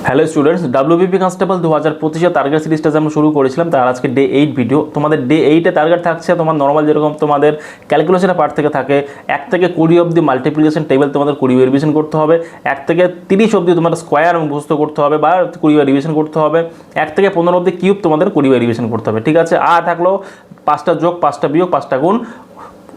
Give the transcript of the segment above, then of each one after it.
Hello students, WBP constable 2025 target সিরিজটা আমরা শুরু করেছিলাম, তার আজকে ডে 8 ভিডিও। তোমাদের ডে 8 টার্গেট থাকছে তোমার নর্মাল যেরকম তোমাদের ক্যালকুলেশনের পার্ট থেকে থাকে 1 থেকে 20 অবধি মাল্টিপ্লিকেশন টেবিল তোমাদের 20 বার রিভিশন করতে হবে, 1 থেকে 30 অবধি তোমার স্কোয়ার মুখস্থ করতে হবে বা 20 বার রিভিশন করতে হবে, 1 থেকে 15 অবধি কিউব তোমাদের 20 বার রিভিশন করতে হবে। ঠিক আছে, আর থাকলো 5টা যোগ, 5টা বিয়োগ, 5টা গুণ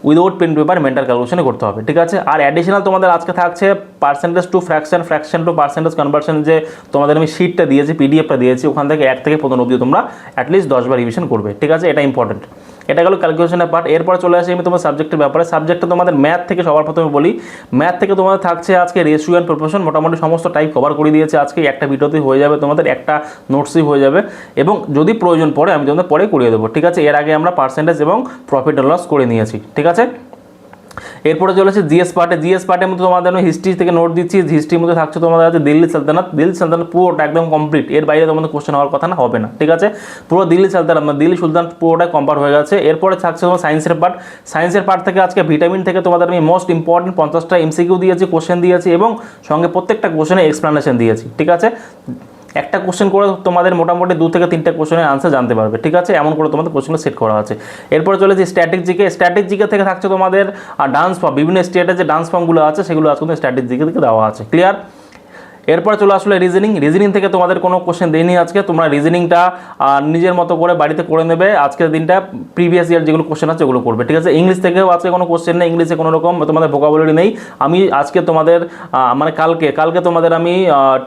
উইদাউট পেন পেপার মেন্টাল ক্যালকুলেশনে করতে হবে। ঠিক আছে, আর অ্যাডিশনাল তোমাদের আজকে থাকছে percentage to fraction, fraction to percentage conversion, যে তোমাদের আমি শিটটা দিয়েছি, পিডিএফটা দিয়েছি, ওখান থেকে 1 থেকে 15 অবধি তোমরা অ্যাটলিস্ট 10 বার রিভিশন করবে। ঠিক আছে, এটা ইম্পর্টেন্ট। এটা গেলো ক্যালকুলেশনের পার্ট। এরপর চলে আসি আমি তোমার সাবজেক্টের ব্যাপারে। সাবজেক্টটা তোমাদের ম্যাথ থেকে সবার প্রথমে বলি। ম্যাথ থেকে তোমাদের থাকছে আজকে রেশিও অ্যান্ড প্রপোর্শন, মোটামুটি সমস্ত টাইপ কভার করে দিয়েছে আজকে, একটা ভিডিওতেই হয়ে যাবে, তোমাদের একটা নোটসই হয়ে যাবে, এবং যদি প্রয়োজন পড়ে আমি তোমাদের পরে করিয়ে দেবো। ঠিক আছে, এর আগে আমরা পার্সেন্টেজ এবং প্রফিট অ্যান্ড লস করে নিয়েছি। ঠিক আছে, এরপরে চলেছে জিএস পার্টে। জিএস পার্টের মধ্যে তোমাদের আমি হিস্ট্রি থেকে নোট দিচ্ছি। হিস্ট্রির মধ্যে থাকছে তোমাদের আছে দিল্লি সালতানাত। দিল্লি সালতানাত পুরোটা একদম কমপ্লিট, এর বাইরে তোমাদের কোশ্চেন হওয়ার কথা না, হবে না। ঠিক আছে, পুরো দিল্লি সালতানাত মানে দিল্লি সুলতানাত পুরোটাই কমপ্লিট হয়ে গেছে। এরপরে থাকছে তোমার সায়েন্সের পার্ট। সায়েন্সের পার্ট থেকে আজকে ভিটামিন থেকে তোমাদের আমি মোস্ট ইম্পর্টেন্ট 50টা এমসিকিউ দিয়েছি, কোশ্চেন দিয়েছি, এবং সঙ্গে প্রত্যেকটা কোশ্চেনে এক্সপ্লানেশন দিয়েছি। ঠিক আছে, একটা কোশ্চেন করে তোমাদের মোটামুটি 2 থেকে 3টা কোশ্চেনের আনসার জানতে পারবে। ঠিক আছে, এমন করে তোমাদের কোশ্চেনটা সেট করা আছে। এরপরে চলেছে স্ট্যাটিক জিকে। স্ট্যাটিক জিকে থেকে থাকছে তোমাদের ডান্স ফর্ম, বিভিন্ন স্টেটের যে ডান্স ফর্মগুলো আছে সেগুলো আজকে স্ট্যাটিক জিকে থেকে দেওয়া আছে। ক্লিয়ার? এরপর চলে আসলে রিজনিং। রিজনিং থেকে তোমাদের কোনো কোশ্চেন দেয়নি আজকে, তোমরা রিজনিংটা নিজের মতো করে বাড়িতে করে নেবে। আজকের দিনটা প্রিভিয়াস ইয়ার যেগুলো কোশ্চেন আছে ওগুলো করবে। ঠিক আছে, ইংলিশ থেকেও আজকে কোনো কোশ্চেন নেই, ইংলিশে কোনো রকম তোমাদের ভোকাবুলারি নেই। আমি আজকে তোমাদের মানে কালকে তোমাদের আমি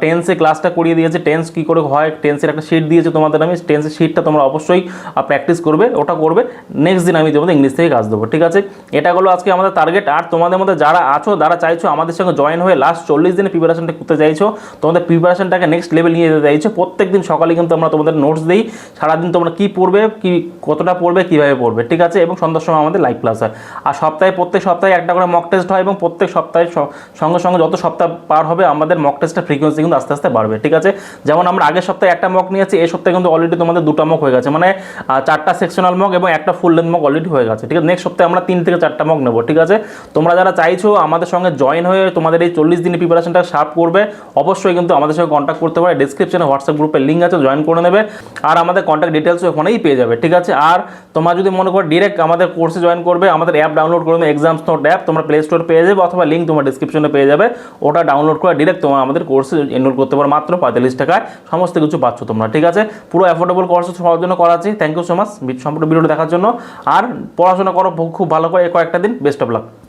টেন্সে ক্লাসটা করিয়ে দিয়েছি, টেন্স কী করে হয়, টেন্সের একটা শিট দিয়েছি তোমাদের আমি, টেন্সের শিটটা তোমরা অবশ্যই প্র্যাকটিস করবে, ওটা করবে। নেক্সট দিন আমি তোমাদের ইংলিশ থেকে কাজ দেবো। ঠিক আছে, এটা হলো আজকে আমাদের টার্গেট। আর তোমাদের মধ্যে যারা আছো, যারা চাইছো আমাদের সঙ্গে জয়েন হয়ে লাস্ট 40 দিনে প্রিপারেশনটা করতে চাইছো, তোমাদের প্রিপারেশনটাকে নেক্সট লেভেল নিয়ে যেতে চাইছো, প্রত্যেক দিন সকালে কিন্তু আমরা তোমাদের নোটস দিই, সারাদিন তোমরা কী পড়বে, কি কতটা পড়বে, কীভাবে পড়বে। ঠিক আছে, এবং সন্ধ্যার সময় আমাদের লাইভ ক্লাস হয়। আর প্রত্যেক সপ্তাহে একটা করে মক টেস্ট হয়, এবং প্রত্যেক সপ্তাহে সঙ্গে সঙ্গে যত সপ্তাহ পার হবে আমাদের মক টেস্টের ফ্রিকোয়েন্সি কিন্তু আস্তে আস্তে বাড়বে। ঠিক আছে, যেমন আমরা আগের সপ্তাহে একটা মক নিয়েছি, এই সপ্তাহে কিন্তু অলরেডি তোমাদের 2টা মক হয়ে গেছে, মানে 4টা সেকশনাল মক এবং একটা ফুল লেন্থ মক অলরেডি হয়ে গেছে। ঠিক আছে, নেক্সট সপ্তাহে আমরা 3 থেকে 4টা মক নেবো। ঠিক আছে, তোমরা যারা চাইছো আমাদের সঙ্গে জয়েন হয়ে তোমাদের এই 40 দিনের প্রিপারেশনটা শার্প করবে, অবশ্যই কিন্তু আমাদের সঙ্গে কন্ট্যাক্ট করতে পারে। ডিসক্রিপশনে হোয়াটসঅ্যাপ গ্রুপের লিঙ্ক আছে, জয়েন করে নেবে, আর আমাদের কন্ট্যাক্ট ডিটেলসও ওখানেই পেয়ে যাবে। ঠিক আছে, আর তোমরা যদি মনে করো ডিরেক্ট আমাদের কোর্সে জয়েন করবে, আমাদের অ্যাপ ডাউনলোড করবে, এক্সামস নোট অ্যাপ, তোমরা প্লে স্টোর পেয়ে যাবে, অথবা লিঙ্ক তোমার ডিসক্রিপশনে পেয়ে যাবে, ওটা ডাউনলোড করে ডিরেক্ট তোমরা আমাদের কোর্সে এনরোল করতে পারো, মাত্র 45 টাকায় সমস্ত কিছু পাচ্ছ তোমরা। ঠিক আছে, পুরো অ্যাফোর্ডেবল কোর্স সবার জন্য করাচ্ছি। থ্যাংক ইউ সো মাচ সম্পূর্ণ ভিডিওটা দেখার জন্য, আর পড়াশোনা করো খুব ভালো করে কয়েকটা দিন। Best of luck.